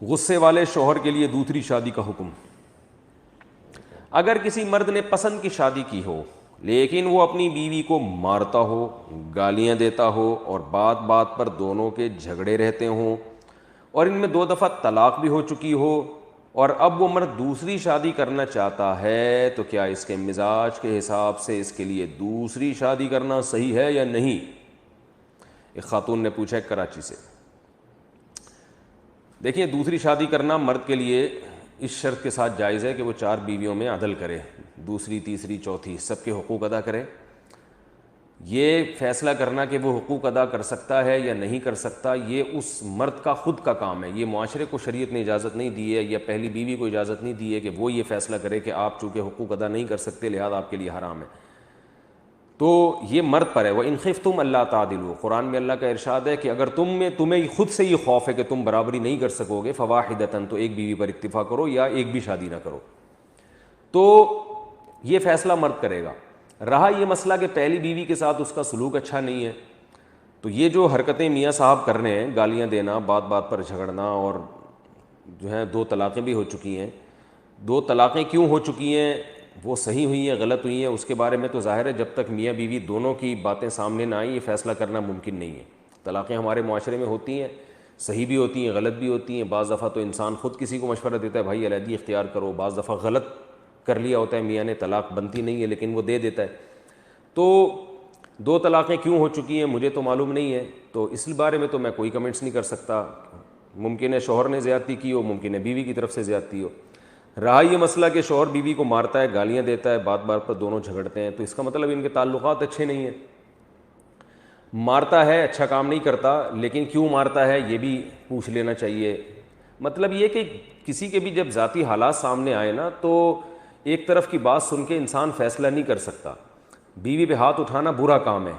غصے والے شوہر کے لیے دوسری شادی کا حکم۔ اگر کسی مرد نے پسند کی شادی کی ہو لیکن وہ اپنی بیوی کو مارتا ہو، گالیاں دیتا ہو اور بات بات پر دونوں کے جھگڑے رہتے ہوں اور ان میں 2 دفعہ طلاق بھی ہو چکی ہو اور اب وہ مرد دوسری شادی کرنا چاہتا ہے، تو کیا اس کے مزاج کے حساب سے اس کے لیے دوسری شادی کرنا صحیح ہے یا نہیں؟ ایک خاتون نے پوچھا ہے کراچی سے۔ دیکھیں، دوسری شادی کرنا مرد کے لیے اس شرط کے ساتھ جائز ہے کہ وہ 4 بیویوں میں عدل کرے، دوسری، تیسری، چوتھی، سب کے حقوق ادا کرے۔ یہ فیصلہ کرنا کہ وہ حقوق ادا کر سکتا ہے یا نہیں کر سکتا، یہ اس مرد کا خود کا کام ہے۔ یہ معاشرے کو شریعت نے اجازت نہیں دی ہے یا پہلی بیوی کو اجازت نہیں دی ہے کہ وہ یہ فیصلہ کرے کہ آپ چونکہ حقوق ادا نہیں کر سکتے لہذا آپ کے لیے حرام ہے۔ تو یہ مرد پر ہے۔ وَإِنْ خِفْتُمْ أَلَّا تَعْدِلُوا، قرآن میں اللہ کا ارشاد ہے کہ اگر تمہیں خود سے یہ خوف ہے کہ تم برابری نہیں کر سکو گے، فَوَاحِدَةً، تو ایک بیوی پر اکتفا کرو یا ایک بھی شادی نہ کرو۔ تو یہ فیصلہ مرد کرے گا۔ رہا یہ مسئلہ کہ پہلی بیوی کے ساتھ اس کا سلوک اچھا نہیں ہے، تو یہ جو حرکتیں میاں صاحب کر رہے ہیں، گالیاں دینا، بات بات پر جھگڑنا، اور جو ہے 2 طلاقیں بھی ہو چکی ہیں، 2 طلاقیں کیوں ہو چکی ہیں، وہ صحیح ہوئی ہیں غلط ہوئی ہیں، اس کے بارے میں تو ظاہر ہے جب تک میاں بیوی دونوں کی باتیں سامنے نہ آئیں یہ فیصلہ کرنا ممکن نہیں ہے۔ طلاقیں ہمارے معاشرے میں ہوتی ہیں، صحیح بھی ہوتی ہیں، غلط بھی ہوتی ہیں۔ بعض دفعہ تو انسان خود کسی کو مشورہ دیتا ہے بھائی علیحدگی اختیار کرو، بعض دفعہ غلط کر لیا ہوتا ہے میاں نے، طلاق بنتی نہیں ہے لیکن وہ دے دیتا ہے۔ تو 2 طلاقیں کیوں ہو چکی ہیں مجھے تو معلوم نہیں ہے، تو اس بارے میں تو میں کوئی کمنٹس نہیں کر سکتا۔ ممکن ہے شوہر نے زیادتی کی ہو، ممکن ہے بیوی کی طرف سے زیادتی ہو۔ رہا یہ مسئلہ کہ شوہر بیوی کو مارتا ہے، گالیاں دیتا ہے، بات بات پر دونوں جھگڑتے ہیں، تو اس کا مطلب ان کے تعلقات اچھے نہیں ہیں۔ مارتا ہے، اچھا کام نہیں کرتا، لیکن کیوں مارتا ہے یہ بھی پوچھ لینا چاہیے۔ مطلب یہ کہ کسی کے بھی جب ذاتی حالات سامنے آئے نا تو ایک طرف کی بات سن کے انسان فیصلہ نہیں کر سکتا۔ بیوی پہ ہاتھ اٹھانا برا کام ہے،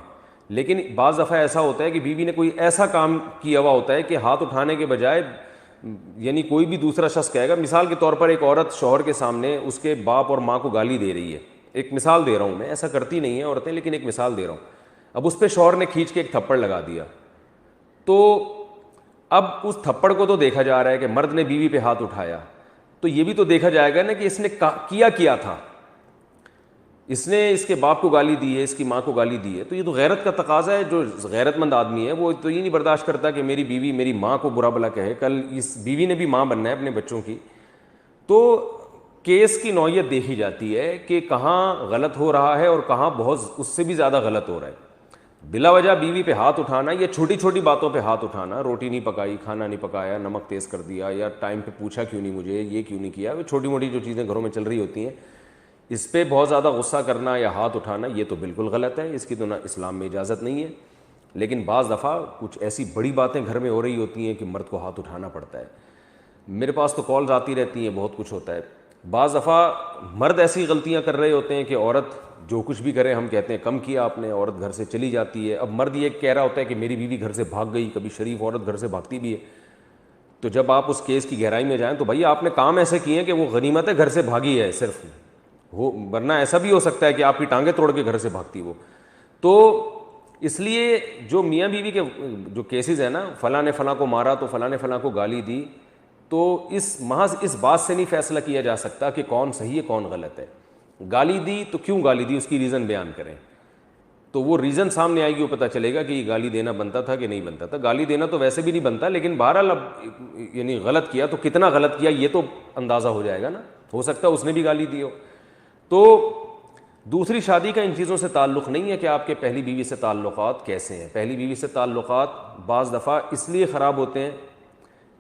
لیکن بعض دفعہ ایسا ہوتا ہے کہ بیوی نے کوئی ایسا کام کیا ہوا ہوتا ہے کہ ہاتھ اٹھانے کے بجائے یعنی کوئی بھی دوسرا شخص کہے گا، مثال کے طور پر ایک عورت شوہر کے سامنے اس کے باپ اور ماں کو گالی دے رہی ہے، ایک مثال دے رہا ہوں میں، ایسا کرتی نہیں ہیں عورتیں لیکن ایک مثال دے رہا ہوں۔ اب اس پہ شوہر نے کھینچ کے ایک تھپڑ لگا دیا، تو اب اس تھپڑ کو تو دیکھا جا رہا ہے کہ مرد نے بیوی پہ ہاتھ اٹھایا، تو یہ بھی تو دیکھا جائے گا نا کہ اس نے کیا تھا، اس نے اس کے باپ کو گالی دی ہے، اس کی ماں کو گالی دی ہے، تو یہ تو غیرت کا تقاضا ہے۔ جو غیرت مند آدمی ہے وہ تو یہ نہیں برداشت کرتا کہ میری بیوی میری ماں کو برا بھلا کہے، کل اس بیوی نے بھی ماں بننا ہے اپنے بچوں کی۔ تو کیس کی نوعیت دیکھی جاتی ہے کہ کہاں غلط ہو رہا ہے اور کہاں بہت اس سے بھی زیادہ غلط ہو رہا ہے۔ بلا وجہ بیوی پہ ہاتھ اٹھانا یا چھوٹی چھوٹی باتوں پہ ہاتھ اٹھانا، روٹی نہیں پکائی، کھانا نہیں پکایا، نمک تیز کر دیا، یا ٹائم پہ پوچھا کیوں نہیں مجھے، یہ کیوں نہیں کیا، وہ چھوٹی موٹی جو چیزیں گھروں میں چل رہی ہوتی ہیں، اس پہ بہت زیادہ غصہ کرنا یا ہاتھ اٹھانا یہ تو بالکل غلط ہے، اس کی تو نہ اسلام میں اجازت نہیں ہے۔ لیکن بعض دفعہ کچھ ایسی بڑی باتیں گھر میں ہو رہی ہوتی ہیں کہ مرد کو ہاتھ اٹھانا پڑتا ہے۔ میرے پاس تو کالز آتی رہتی ہیں، بہت کچھ ہوتا ہے۔ بعض دفعہ مرد ایسی غلطیاں کر رہے ہوتے ہیں کہ عورت جو کچھ بھی کرے ہم کہتے ہیں کم کیا آپ نے، عورت گھر سے چلی جاتی ہے۔ اب مرد یہ کہہ رہا ہوتا ہے کہ میری بیوی گھر سے بھاگ گئی، کبھی شریف عورت گھر سے بھاگتی بھی ہے۔ تو جب آپ اس کیس کی گہرائی میں جائیں تو بھائی آپ نے کام ایسے کیے ہیں کہ وہ غنیمت ہے گھر سے بھاگی ہے صرف، ورنہ ایسا بھی ہو سکتا ہے کہ آپ کی ٹانگیں توڑ کے گھر سے بھاگتی وہ۔ تو اس لیے جو میاں بیوی کے جو کیسز ہیں نا، فلاں نے فلاں کو مارا تو فلاں نے فلاں کو گالی دی، تو محض اس بات سے نہیں فیصلہ کیا جا سکتا کہ کون صحیح ہے کون غلط ہے۔ گالی دی تو کیوں گالی دی، اس کی ریزن بیان کریں، تو وہ ریزن سامنے آئے گی، وہ پتہ چلے گا کہ یہ گالی دینا بنتا تھا کہ نہیں بنتا تھا۔ گالی دینا تو ویسے بھی نہیں بنتا، لیکن بہرحال اب یعنی غلط کیا تو کتنا غلط کیا یہ تو اندازہ ہو جائے گا نا، ہو سکتا ہے اس نے بھی گالی دی ہو۔ تو دوسری شادی کا ان چیزوں سے تعلق نہیں ہے کہ آپ کے پہلی بیوی سے تعلقات کیسے ہیں۔ پہلی بیوی سے تعلقات بعض دفعہ اس لیے خراب ہوتے ہیں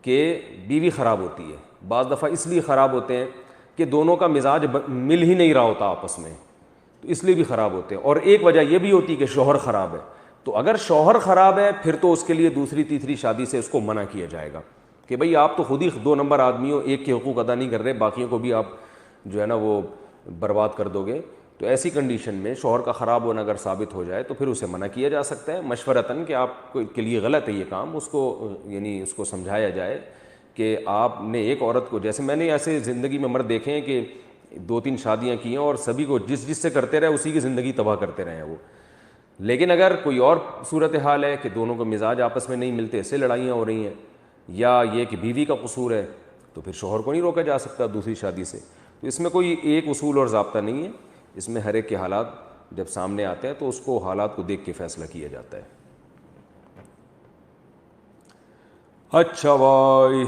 کہ بیوی خراب ہوتی ہے، بعض دفعہ اس لیے خراب ہوتے ہیں کہ دونوں کا مزاج مل ہی نہیں رہا ہوتا آپس میں، تو اس لیے بھی خراب ہوتے ہیں۔ اور ایک وجہ یہ بھی ہوتی ہے کہ شوہر خراب ہے، تو اگر شوہر خراب ہے پھر تو اس کے لیے دوسری تیسری شادی سے اس کو منع کیا جائے گا کہ بھئی آپ تو خود ہی 2 نمبر آدمی ہو، ایک کے حقوق ادا نہیں کر رہے، باقیوں کو بھی آپ جو ہے نا وہ برباد کر دو گے۔ تو ایسی کنڈیشن میں شوہر کا خراب ہونا اگر ثابت ہو جائے تو پھر اسے منع کیا جا سکتا ہے مشورتاً کہ آپ کے لیے غلط ہے یہ کام، اس کو یعنی اس کو سمجھایا جائے کہ آپ نے ایک عورت کو، جیسے میں نے ایسے زندگی میں مرد دیکھے ہیں کہ 2-3 شادیاں کی ہیں اور سبھی کو جس سے کرتے رہے اسی کی زندگی تباہ کرتے رہے ہیں وہ۔ لیکن اگر کوئی اور صورتحال ہے کہ دونوں کو مزاج آپس میں نہیں ملتے، اس سے لڑائیاں ہو رہی ہیں، یا یہ کہ بیوی کا قصور ہے تو پھر شوہر کو نہیں روکا جا سکتا دوسری شادی سے. تو اس میں کوئی ایک اصول اور ضابطہ نہیں ہے, اس میں ہر ایک کے حالات جب سامنے آتے ہیں تو اس کو حالات کو دیکھ کے فیصلہ کیا جاتا ہے. اچھا بھائی,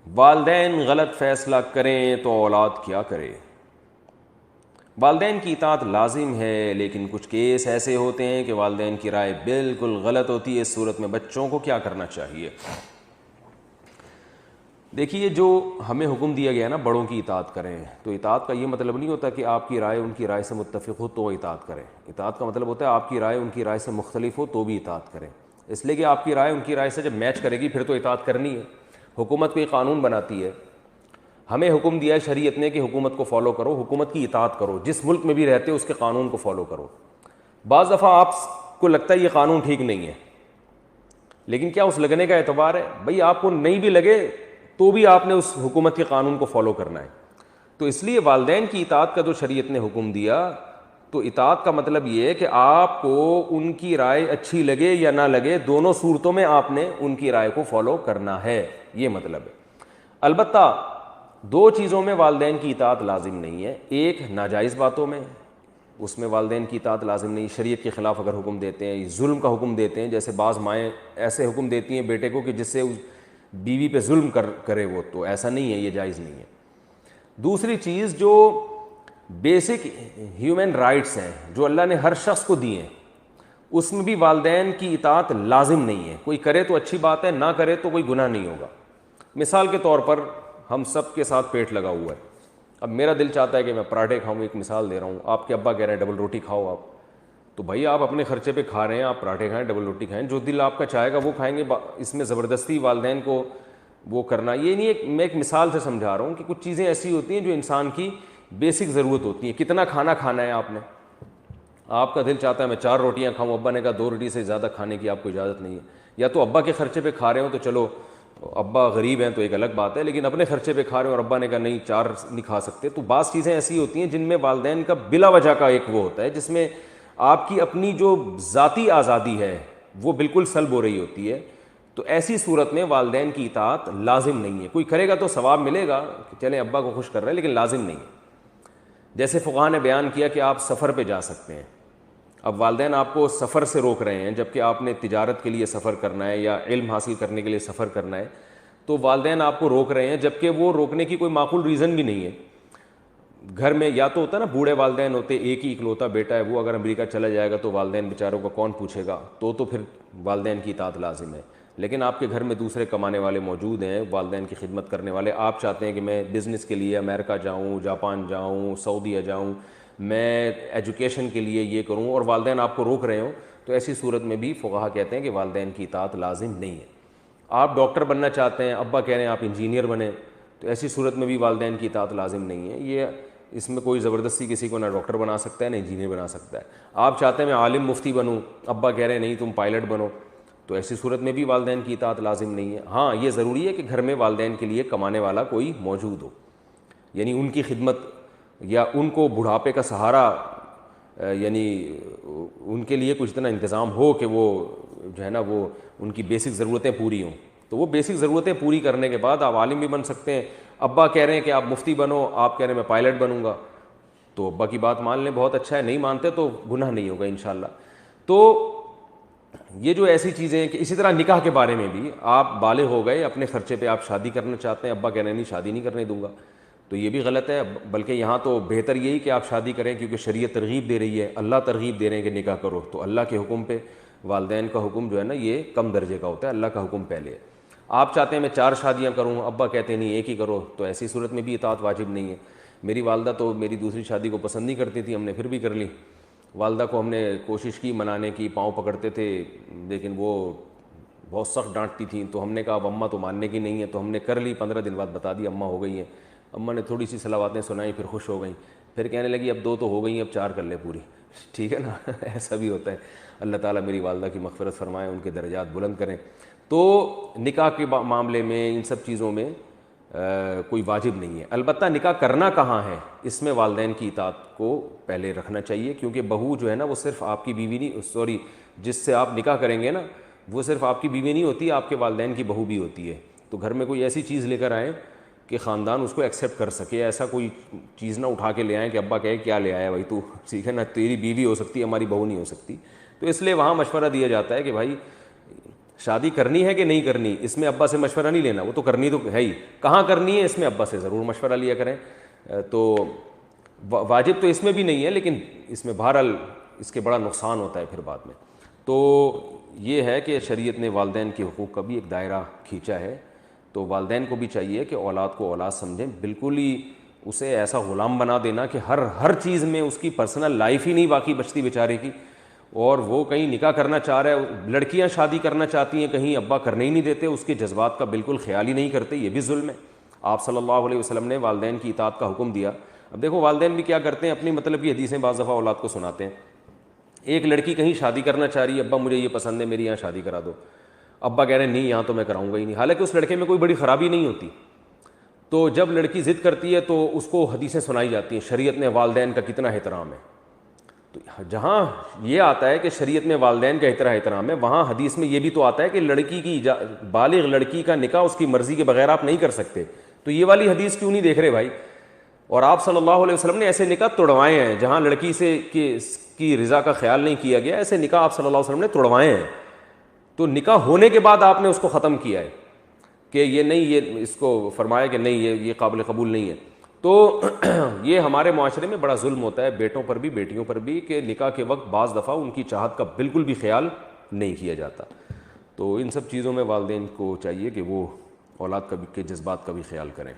والدین غلط فیصلہ کریں تو اولاد کیا کرے؟ والدین کی اطاعت لازم ہے, لیکن کچھ کیس ایسے ہوتے ہیں کہ والدین کی رائے بالکل غلط ہوتی ہے. اس صورت میں بچوں کو کیا کرنا چاہیے؟ دیکھیے, جو ہمیں حکم دیا گیا نا بڑوں کی اطاعت کریں, تو اطاعت کا یہ مطلب نہیں ہوتا کہ آپ کی رائے ان کی رائے سے متفق ہو تو اطاعت کریں. اطاعت کا مطلب ہوتا ہے آپ کی رائے ان کی رائے سے مختلف ہو تو بھی اطاعت کریں. اس لیے کہ آپ کی رائے ان کی رائے سے جب میچ کرے گی پھر تو اطاعت کرنی ہے. حکومت کوئی قانون بناتی ہے, ہمیں حکم دیا ہے شریعت نے کہ حکومت کو فالو کرو, حکومت کی اطاعت کرو, جس ملک میں بھی رہتے ہو اس کے قانون کو فالو کرو. بعض دفعہ آپ کو لگتا ہے یہ قانون ٹھیک نہیں ہے, لیکن کیا اس لگنے کا اعتبار ہے؟ بھئی آپ کو نہیں بھی لگے تو بھی آپ نے اس حکومت کے قانون کو فالو کرنا ہے. تو اس لیے والدین کی اطاعت کا جو شریعت نے حکم دیا, تو اطاعت کا مطلب یہ ہے کہ آپ کو ان کی رائے اچھی لگے یا نہ لگے, دونوں صورتوں میں آپ نے ان کی رائے کو فالو کرنا ہے, یہ مطلب ہے. البتہ دو چیزوں میں والدین کی اطاعت لازم نہیں ہے. ایک ناجائز باتوں میں, اس میں والدین کی اطاعت لازم نہیں. شریعت کے خلاف اگر حکم دیتے ہیں, ظلم کا حکم دیتے ہیں, جیسے بعض مائیں ایسے حکم دیتی ہیں بیٹے کو کہ جس سے بیوی پہ ظلم کرے وہ, تو ایسا نہیں ہے, یہ جائز نہیں ہے. دوسری چیز, جو بیسک ہیومن رائٹس ہیں جو اللہ نے ہر شخص کو دیے ہیں, اس میں بھی والدین کی اطاعت لازم نہیں ہے. کوئی کرے تو اچھی بات ہے, نہ کرے تو کوئی گناہ نہیں ہوگا. مثال کے طور پر ہم سب کے ساتھ پیٹ لگا ہوا ہے, اب میرا دل چاہتا ہے کہ میں پراٹھے کھاؤں, ایک مثال دے رہا ہوں, آپ کے ابا کہہ رہے ہیں ڈبل روٹی کھاؤ آپ, تو بھائی آپ اپنے خرچے پہ کھا رہے ہیں, آپ پراٹھے کھائیں, ڈبل روٹی کھائیں, جو دل آپ کا چاہے گا وہ کھائیں گے. اس میں زبردستی والدین کو وہ کرنا یہ نہیں ہے. میں ایک مثال سے سمجھا رہا ہوں کہ کچھ چیزیں ایسی ہوتی ہیں جو انسان کی بیسک ضرورت ہوتی ہیں. کتنا کھانا کھانا ہے آپ نے, آپ کا دل چاہتا ہے میں 4 روٹیاں کھاؤں, ابا نے کہا 2 روٹی سے زیادہ کھانے کی آپ کو اجازت نہیں ہے. یا تو ابا کے خرچے پہ کھا رہے ہو تو چلو, ابا غریب ہیں تو ایک الگ بات ہے, لیکن اپنے خرچے پہ کھا رہے ہو اور ابا نے کہا نہیں 4 نہیں کھا سکتے. تو بعض چیزیں ایسی ہوتی ہیں جن میں والدین کا بلا وجہ کا ایک وہ ہوتا ہے, جس میں آپ کی اپنی جو ذاتی آزادی ہے وہ بالکل سلب ہو رہی ہوتی ہے. تو ایسی صورت میں والدین کی اطاعت لازم نہیں ہے. کوئی کرے گا تو ثواب ملے گا کہ چلیں ابا کو خوش کر رہے ہیں, لیکن لازم نہیں ہے. جیسے فقہاء نے بیان کیا کہ آپ سفر پہ جا سکتے ہیں, اب والدین آپ کو سفر سے روک رہے ہیں جبکہ آپ نے تجارت کے لیے سفر کرنا ہے یا علم حاصل کرنے کے لیے سفر کرنا ہے, تو والدین آپ کو روک رہے ہیں جبکہ وہ روکنے کی کوئی معقول ریزن بھی نہیں ہے. گھر میں یا تو ہوتا ہے نا, بوڑھے والدین ہوتے, ایک ہی اکلوتا بیٹا ہے, وہ اگر امریکہ چلا جائے گا تو والدین بیچاروں کو کون پوچھے گا, تو پھر والدین کی اطاعت لازم ہے. لیکن آپ کے گھر میں دوسرے کمانے والے موجود ہیں, والدین کی خدمت کرنے والے, آپ چاہتے ہیں کہ میں بزنس کے لیے امریکہ جاؤں, جاپان جاؤں, سعودیہ جاؤں, میں ایجوکیشن کے لیے یہ کروں, اور والدین آپ کو روک رہے ہوں, تو ایسی صورت میں بھی فقہاء کہتے ہیں کہ والدین کی اطاعت لازم نہیں ہے. آپ ڈاکٹر بننا چاہتے ہیں, ابا کہہ رہے ہیں آپ انجینئر بنیں, تو ایسی صورت میں بھی والدین کی اطاعت لازم نہیں ہے. یہ اس میں کوئی زبردستی کسی کو نہ ڈاکٹر بنا سکتا ہے نہ انجینئر بنا سکتا ہے. آپ چاہتے ہیں میں عالم مفتی بنوں, ابا کہہ رہے ہیں نہیں تم پائلٹ بنو, تو ایسی صورت میں بھی والدین کی اطاعت لازم نہیں ہے. ہاں یہ ضروری ہے کہ گھر میں والدین کے لیے کمانے والا کوئی موجود ہو, یعنی ان کی خدمت یا ان کو بڑھاپے کا سہارا, یعنی ان کے لیے کچھ اتنا انتظام ہو کہ وہ جو ہے نا وہ ان کی بیسک ضرورتیں پوری ہوں. تو وہ بیسک ضرورتیں پوری کرنے کے بعد آپ عالم بھی بن سکتے ہیں. ابا کہہ رہے ہیں کہ آپ مفتی بنو, آپ کہہ رہے ہیں میں پائلٹ بنوں گا, تو ابا کی بات مان لیں, بہت اچھا ہے. نہیں مانتے تو گناہ نہیں ہوگا انشاءاللہ. تو یہ جو ایسی چیزیں ہیں کہ اسی طرح نکاح کے بارے میں بھی آپ بالغ ہو گئے, اپنے خرچے پہ آپ شادی کرنا چاہتے ہیں, ابا کہہ رہے ہیں نہیں شادی نہیں کرنے دوں گا, تو یہ بھی غلط ہے. بلکہ یہاں تو بہتر یہی کہ آپ شادی کریں, کیونکہ شریعت ترغیب دے رہی ہے, اللہ ترغیب دے رہے ہیں کہ نکاح کرو. تو اللہ کے حکم پہ والدین کا حکم جو ہے نا یہ کم درجے کا ہوتا ہے, اللہ کا حکم پہلے ہے. آپ چاہتے ہیں میں 4 شادیاں کروں, ابا کہتے ہیں نہیں ایک ہی کرو, تو ایسی صورت میں بھی اطاعت واجب نہیں ہے. میری والدہ تو میری دوسری شادی کو پسند نہیں کرتی تھی, ہم نے پھر بھی کر لی. والدہ کو ہم نے کوشش کی منانے کی, پاؤں پکڑتے تھے, لیکن وہ بہت سخت ڈانٹتی تھیں. تو ہم نے کہا اب اماں تو ماننے کی نہیں ہے, تو ہم نے کر لی. 15 دن بعد بتا دی اماں ہو گئی ہیں. اماں نے تھوڑی سی صلواتیں سنائیں, پھر خوش ہو گئیں, پھر کہنے لگی اب 2 تو ہو گئی ہیں, اب 4 کر لے پوری. ٹھیک ہے نا, ایسا بھی ہوتا ہے. اللہ تعالیٰ میری والدہ کی مغفرت فرمائے, ان کے درجات بلند کریں. تو نکاح کے معاملے میں ان سب چیزوں میں کوئی واجب نہیں ہے. البتہ نکاح کرنا کہاں ہے, اس میں والدین کی اطاعت کو پہلے رکھنا چاہیے, کیونکہ بہو جو ہے نا وہ صرف آپ کی بیوی نہیں, جس سے آپ نکاح کریں گے نا وہ صرف آپ کی بیوی نہیں ہوتی، آپ کے والدین کی بہو بھی ہوتی ہے. تو گھر میں کوئی ایسی چیز لے کر آئیں کہ خاندان اس کو ایکسیپٹ کر سکے. ایسا کوئی چیز نہ اٹھا کے لے آئیں کہ ابا کہے کیا لے آیا بھائی تو، ٹھیک ہے نا، تیری بیوی ہو سکتی ہے ہماری بہو نہیں ہو سکتی. تو اس لیے وہاں مشورہ دیا جاتا ہے کہ بھائی شادی کرنی ہے کہ نہیں کرنی، اس میں ابا سے مشورہ نہیں لینا، وہ تو کرنی تو ہے ہی، کہاں کرنی ہے اس میں ابا سے ضرور مشورہ لیا کریں. تو واجب تو اس میں بھی نہیں ہے، لیکن اس میں بہرحال اس کے بڑا نقصان ہوتا ہے پھر بعد میں. تو یہ ہے کہ شریعت نے والدین کے حقوق کا بھی ایک دائرہ کھینچا ہے. تو والدین کو بھی چاہیے کہ اولاد کو اولاد سمجھیں، بالکل ہی اسے ایسا غلام بنا دینا کہ ہر چیز میں اس کی پرسنل لائف ہی نہیں باقی بچتی بیچارے کی. اور وہ کہیں نکاح کرنا چاہ رہا ہے، لڑکیاں شادی کرنا چاہتی ہیں، کہیں ابا کرنے ہی نہیں دیتے، اس کے جذبات کا بالکل خیال ہی نہیں کرتے، یہ بھی ظلم ہے. آپ صلی اللہ علیہ وسلم نے والدین کی اطاعت کا حکم دیا. اب دیکھو والدین بھی کیا کرتے ہیں، اپنی مطلب کی حدیثیں بعض دفعہ اولاد کو سناتے ہیں. ایک لڑکی کہیں شادی کرنا چاہ رہی ہے، ابا مجھے یہ پسند ہے، میری یہاں شادی کرا دو. ابا کہہ رہے ہیں نہیں یہاں تو میں کراؤں گا ہی نہیں، حالانکہ اس لڑکے میں کوئی بڑی خرابی نہیں ہوتی. تو جب لڑکی ضد کرتی ہے تو اس کو حدیثیں سنائی جاتی ہیں، شریعت نے والدین کا کتنا احترام ہے. تو جہاں یہ آتا ہے کہ شریعت میں والدین کا اتنا احترام ہے، وہاں حدیث میں یہ بھی تو آتا ہے کہ لڑکی کی بالغ لڑکی کا نکاح اس کی مرضی کے بغیر آپ نہیں کر سکتے. تو یہ والی حدیث کیوں نہیں دیکھ رہے بھائی؟ اور آپ صلی اللہ علیہ وسلم نے ایسے نکاح توڑوائے ہیں جہاں لڑکی سے کی رضا کا خیال نہیں کیا گیا، ایسے نکاح آپ صلی اللہ علیہ وسلم نے توڑوائے ہیں. تو نکاح ہونے کے بعد آپ نے اس کو ختم کیا ہے کہ یہ نہیں، یہ اس کو فرمایا کہ نہیں یہ قابل قبول نہیں ہے. تو یہ ہمارے معاشرے میں بڑا ظلم ہوتا ہے بیٹوں پر بھی بیٹیوں پر بھی کہ نکاح کے وقت بعض دفعہ ان کی چاہت کا بالکل بھی خیال نہیں کیا جاتا. تو ان سب چیزوں میں والدین کو چاہیے کہ وہ اولاد کے جذبات کا بھی خیال کریں.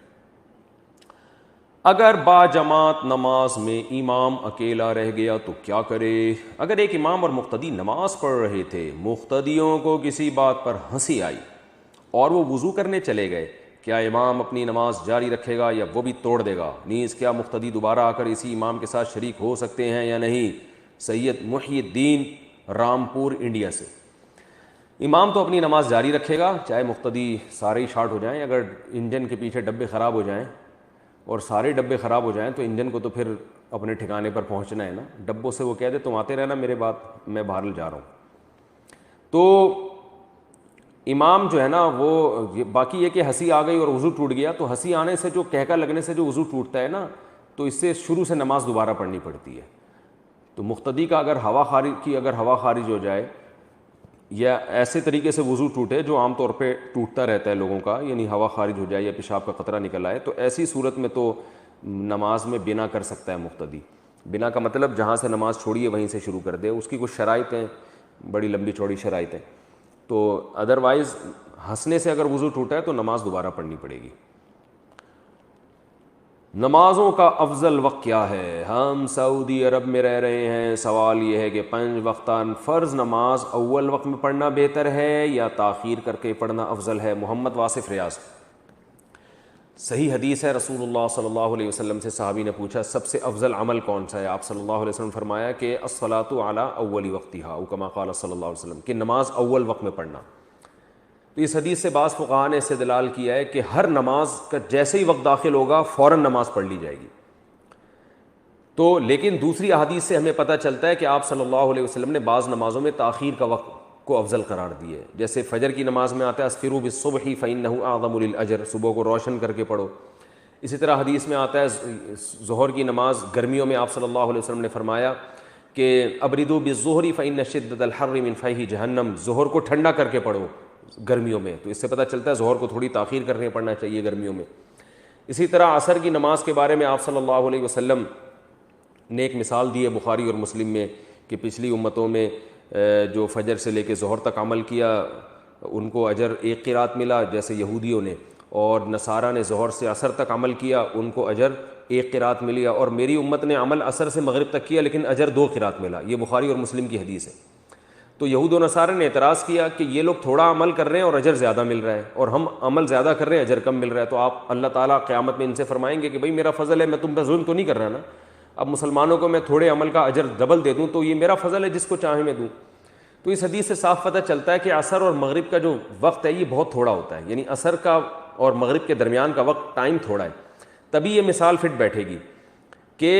اگر با جماعت نماز میں امام اکیلا رہ گیا تو کیا کرے؟ اگر ایک امام اور مقتدی نماز پڑھ رہے تھے، مقتدیوں کو کسی بات پر ہنسی آئی اور وہ وضو کرنے چلے گئے، کیا امام اپنی نماز جاری رکھے گا یا وہ بھی توڑ دے گا؟ نیز کیا مقتدی دوبارہ آ کر اسی امام کے ساتھ شریک ہو سکتے ہیں یا نہیں؟ سید محی الدین رامپور انڈیا سے. امام تو اپنی نماز جاری رکھے گا چاہے مقتدی سارے ہی شارٹ ہو جائیں. اگر انجن کے پیچھے ڈبے خراب ہو جائیں اور سارے ڈبے خراب ہو جائیں تو انجن کو تو پھر اپنے ٹھکانے پر پہنچنا ہے نا. ڈبوں سے وہ کہہ دے تم آتے رہنا میرے بعد، میں باہر جا رہا ہوں. تو امام جو ہے نا وہ، باقی یہ کہ ہنسی آ گئی اور وضو ٹوٹ گیا، تو ہنسی آنے سے جو کہکا لگنے سے جو وضو ٹوٹتا ہے نا، تو اس سے شروع سے نماز دوبارہ پڑھنی پڑتی ہے. تو مقتدی کا اگر ہوا خارج ہو جائے یا ایسے طریقے سے وضو ٹوٹے جو عام طور پہ ٹوٹتا رہتا ہے لوگوں کا، یعنی ہوا خارج ہو جائے یا پیشاب کا قطرہ نکل آئے، تو ایسی صورت میں تو نماز میں بنا کر سکتا ہے مقتدی. بنا کا مطلب جہاں سے نماز چھوڑی ہے وہیں سے شروع کر دے. اس کی کچھ شرائط ہیں، بڑی لمبی چوڑی شرائط ہیں. تو ادروائز ہنسنے سے اگر وضو ٹوٹا ہے تو نماز دوبارہ پڑھنی پڑے گی. نمازوں کا افضل وقت کیا ہے؟ ہم سعودی عرب میں رہ رہے ہیں، سوال یہ ہے کہ 5 وقتہ فرض نماز اول وقت میں پڑھنا بہتر ہے یا تاخیر کر کے پڑھنا افضل ہے؟ محمد واصف ریاض. صحیح حدیث ہے، رسول اللہ صلی اللہ علیہ وسلم سے صحابی نے پوچھا سب سے افضل عمل کون سا ہے؟ آپ صلی اللہ علیہ وسلم نے فرمایا کہ الصلاۃ علی اول وقتہا او کما قال صلی اللہ علیہ وسلم، کہ نماز اول وقت میں پڑھنا. تو اس حدیث سے بعض فقہاء نے استدلال کیا ہے کہ ہر نماز کا جیسے ہی وقت داخل ہوگا فوراً نماز پڑھ لی جائے گی. تو لیکن دوسری احادیث سے ہمیں پتہ چلتا ہے کہ آپ صلی اللہ علیہ وسلم نے بعض نمازوں میں تاخیر کا وقت کو افضل قرار دی ہے. جیسے فجر کی نماز میں آتا ہے اسفروا بالصبح فإنہ اعظم للأجر، صبح کو روشن کر کے پڑھو. اسی طرح حدیث میں آتا ہے ظہر کی نماز گرمیوں میں آپ صلی اللہ علیہ وسلم نے فرمایا کہ ابردوا بالظہر فإن شدۃ الحر من فیہ جہنم، ظہر کو ٹھنڈا کر کے پڑھو گرمیوں میں. تو اس سے پتہ چلتا ہے ظہر کو تھوڑی تاخیر کرنے پڑھنا چاہیے گرمیوں میں. اسی طرح عصر کی نماز کے بارے میں آپ صلی اللہ علیہ وسلم نے ایک مثال دی ہے بخاری اور مسلم میں کہ پچھلی امتوں میں جو فجر سے لے کے ظہر تک عمل کیا ان کو اجر 1 قرات ملا جیسے یہودیوں نے، اور نصارہ نے ظہر سے عصر تک عمل کیا ان کو اجر 1 قرات ملی، اور میری امت نے عمل عصر سے مغرب تک کیا لیکن اجر 2 قرات ملا. یہ بخاری اور مسلم کی حدیث ہے. تو یہود و نصارہ نے اعتراض کیا کہ یہ لوگ تھوڑا عمل کر رہے ہیں اور اجر زیادہ مل رہا ہے، اور ہم عمل زیادہ کر رہے ہیں اجر کم مل رہا ہے. تو آپ اللہ تعالیٰ قیامت میں ان سے فرمائیں گے کہ بھئی میرا فضل ہے، میں تم پہ ظلم تو نہیں کر رہا نا. اب مسلمانوں کو میں تھوڑے عمل کا اجر ڈبل دے دوں تو یہ میرا فضل ہے، جس کو چاہے میں دوں. تو اس حدیث سے صاف پتہ چلتا ہے کہ عصر اور مغرب کا جو وقت ہے یہ بہت تھوڑا ہوتا ہے، یعنی عصر کا اور مغرب کے درمیان کا وقت ٹائم تھوڑا ہے. تبھی یہ مثال فٹ بیٹھے گی کہ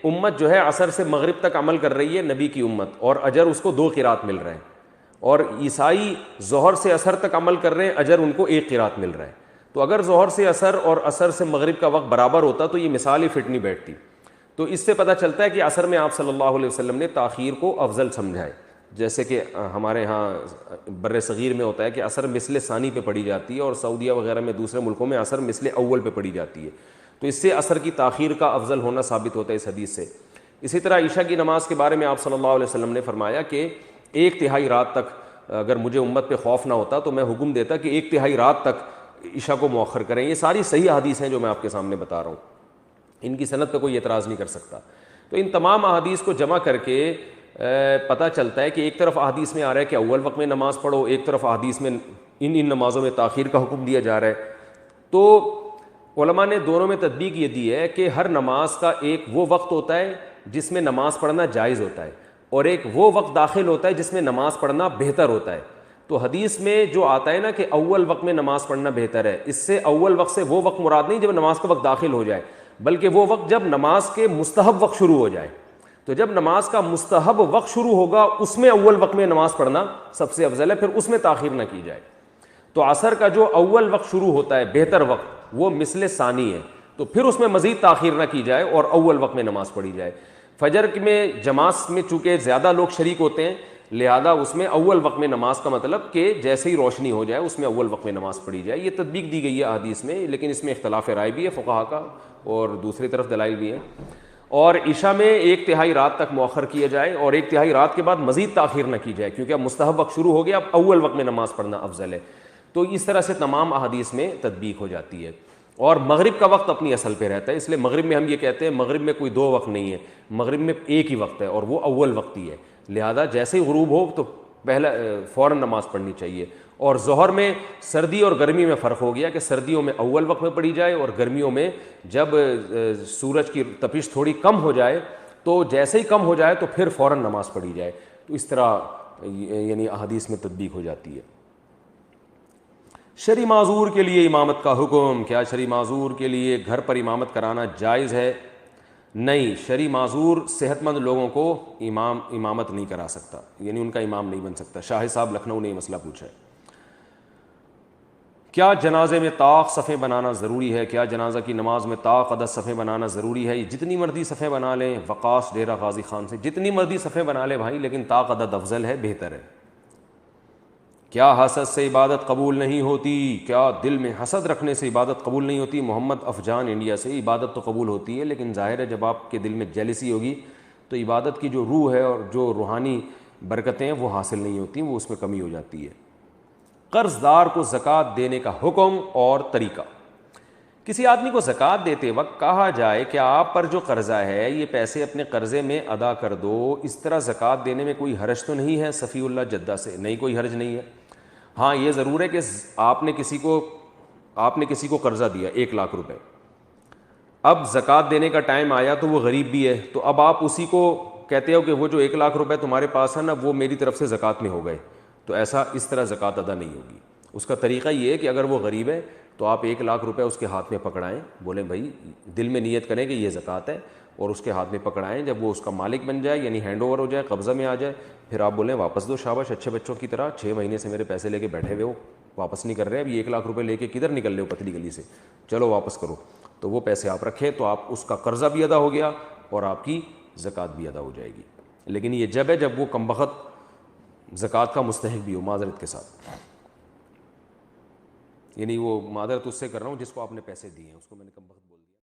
امت جو ہے عصر سے مغرب تک عمل کر رہی ہے نبی کی امت، اور اجر اس کو 2 قرات مل رہے ہیں. اور عیسائی ظہر سے عصر تک عمل کر رہے ہیں، اجر ان کو ایک قرات مل رہا ہے. تو اگر ظہر سے عصر اور عصر سے مغرب کا وقت برابر ہوتا تو یہ مثال ہی فٹ نہیں بیٹھتی. تو اس سے پتہ چلتا ہے کہ عصر میں آپ صلی اللہ علیہ وسلم نے تاخیر کو افضل سمجھا ہے. جیسے کہ ہمارے ہاں بر صغیر میں ہوتا ہے کہ عصر مثل ثانی پہ پڑھی جاتی ہے، اور سعودیہ وغیرہ میں دوسرے ملکوں میں عصر مثل اول پہ پڑھی جاتی ہے. تو اس سے عصر کی تاخیر کا افضل ہونا ثابت ہوتا ہے اس حدیث سے. اسی طرح عشاء کی نماز کے بارے میں آپ صلی اللہ علیہ وسلم نے فرمایا کہ 1/3 رات تک اگر مجھے امت پہ خوف نہ ہوتا تو میں حکم دیتا کہ 1/3 رات تک عشاء کو مؤخر کریں. یہ ساری صحیح احادیث ہیں جو میں آپ کے سامنے بتا رہا ہوں، ان کی سند پہ کوئی اعتراض نہیں کر سکتا. تو ان تمام احادیث کو جمع کر کے پتہ چلتا ہے کہ ایک طرف احادیث میں آ رہا ہے کہ اول وقت میں نماز پڑھو، ایک طرف احادیث میں ان نمازوں میں تاخیر کا حکم دیا جا رہا ہے. تو علماء نے دونوں میں تطبیق یہ دی ہے کہ ہر نماز کا ایک وہ وقت ہوتا ہے جس میں نماز پڑھنا جائز ہوتا ہے، اور ایک وہ وقت داخل ہوتا ہے جس میں نماز پڑھنا بہتر ہوتا ہے. تو حدیث میں جو آتا ہے نا کہ اول وقت میں نماز پڑھنا بہتر ہے، اس سے اول وقت سے وہ وقت مراد نہیں جب نماز کا وقت داخل ہو جائے، بلکہ وہ وقت جب نماز کے مستحب وقت شروع ہو جائے. تو جب نماز کا مستحب وقت شروع ہوگا اس میں اول وقت میں نماز پڑھنا سب سے افضل ہے، پھر اس میں تاخیر نہ کی جائے. تو عصر کا جو اول وقت شروع ہوتا ہے بہتر وقت وہ مثل ثانی ہے، تو پھر اس میں مزید تاخیر نہ کی جائے اور اول وقت میں نماز پڑھی جائے. فجر میں جماعت میں چونکہ زیادہ لوگ شریک ہوتے ہیں لہذا اس میں اول وقت میں نماز کا مطلب کہ جیسے ہی روشنی ہو جائے اس میں اول وقت میں نماز پڑھی جائے. یہ تطبیق دی گئی ہے حدیث میں، لیکن اس میں اختلاف رائے بھی ہے فقہا کا اور دوسری طرف دلائل بھی ہیں. اور عشاء میں 1/3 رات تک مؤخر کیا جائے اور 1/3 رات کے بعد مزید تاخیر نہ کی جائے، کیونکہ اب مستحب وقت شروع ہو گیا، اب اول وقت میں نماز پڑھنا افضل ہے. تو اس طرح سے تمام احادیث میں تطبیق ہو جاتی ہے. اور مغرب کا وقت اپنی اصل پہ رہتا ہے، اس لیے مغرب میں ہم یہ کہتے ہیں مغرب میں کوئی 2 وقت نہیں ہے، مغرب میں ایک ہی وقت ہے اور وہ اول وقت ہی ہے. لہذا جیسے ہی غروب ہو تو پہلا فوراً نماز پڑھنی چاہیے. اور ظہر میں سردی اور گرمی میں فرق ہو گیا کہ سردیوں میں اول وقت میں پڑھی جائے اور گرمیوں میں جب سورج کی تپش تھوڑی کم ہو جائے تو جیسے ہی کم ہو جائے تو پھر فوراً نماز پڑھی جائے. تو اس طرح یعنی احادیث میں تطبیق ہو جاتی ہے. شرعی معذور کے لیے امامت کا حکم. کیا شرعی معذور کے لیے گھر پر امامت کرانا جائز ہے؟ نہیں، شرعی معذور صحت مند لوگوں کو امامت نہیں کرا سکتا، یعنی ان کا امام نہیں بن سکتا. شاہد صاحب لکھنؤ نے یہ مسئلہ پوچھا ہے. کیا جنازے میں طاق صفیں بنانا ضروری ہے؟ کیا جنازہ کی نماز میں طاق عدد صفیں بنانا ضروری ہے؟ جتنی مرضی صفیں بنا لیں. وقاص ڈیرہ غازی خان سے جتنی مرضی صفیں بنا لیں بھائی، لیکن طاق عدد افضل ہے، بہتر ہے. کیا حسد سے عبادت قبول نہیں ہوتی؟ کیا دل میں حسد رکھنے سے عبادت قبول نہیں ہوتی؟ محمد افجان انڈیا سے. عبادت تو قبول ہوتی ہے، لیکن ظاہر ہے جب آپ کے دل میں جیلسی ہوگی تو عبادت کی جو روح ہے اور جو روحانی برکتیں ہیں وہ حاصل نہیں ہوتی، وہ اس میں کمی ہو جاتی ہے. قرض دار کو زکوٰۃ دینے کا حکم اور طریقہ. کسی آدمی کو زکوٰۃ دیتے وقت کہا جائے کہ آپ پر جو قرضہ ہے یہ پیسے اپنے قرضے میں ادا کر دو، اس طرح زکوٰۃ دینے میں کوئی حرج تو نہیں ہے؟ صفی اللہ جدہ سے. نہیں، کوئی حرج نہیں ہے. ہاں یہ ضرور ہے کہ آپ نے کسی کو قرضہ دیا 1,00,000 روپے، اب زکوٰۃ دینے کا ٹائم آیا تو وہ غریب بھی ہے، تو اب آپ اسی کو کہتے ہو کہ وہ جو 1,00,000 روپے تمہارے پاس ہے نا وہ میری طرف سے زکوٰۃ میں ہو گئے. تو ایسا اس طرح زکوٰۃ ادا نہیں ہوگی. اس کا طریقہ یہ ہے کہ اگر وہ غریب ہے تو آپ 1,00,000 روپے اس کے ہاتھ میں پکڑائیں، بولیں بھائی دل میں نیت کریں کہ یہ زکوٰۃ ہے، اور اس کے ہاتھ میں پکڑائیں. جب وہ اس کا مالک بن جائے یعنی ہینڈ اوور ہو جائے، قبضہ میں آ جائے، پھر آپ بولیں واپس دو. شاباش، اچھے بچوں کی طرح 6 مہینے سے میرے پیسے لے کے بیٹھے ہوئے ہو، واپس نہیں کر رہے، اب 1,00,000 روپے لے کے کدھر نکل رہے ہو پتلی گلی سے، چلو واپس کرو. تو وہ پیسے آپ رکھیں تو آپ اس کا قرضہ بھی ادا ہو گیا اور آپ کی زکوٰۃ بھی ادا ہو جائے گی. لیکن یہ جب ہے جب وہ کمبخت زکوٰۃ کا مستحق بھی ہو، معذرت کے ساتھ، یعنی وہ معذرت اس سے کر رہا ہوں جس کو آپ نے پیسے دیے ہیں، اس کو میں نے کمبخت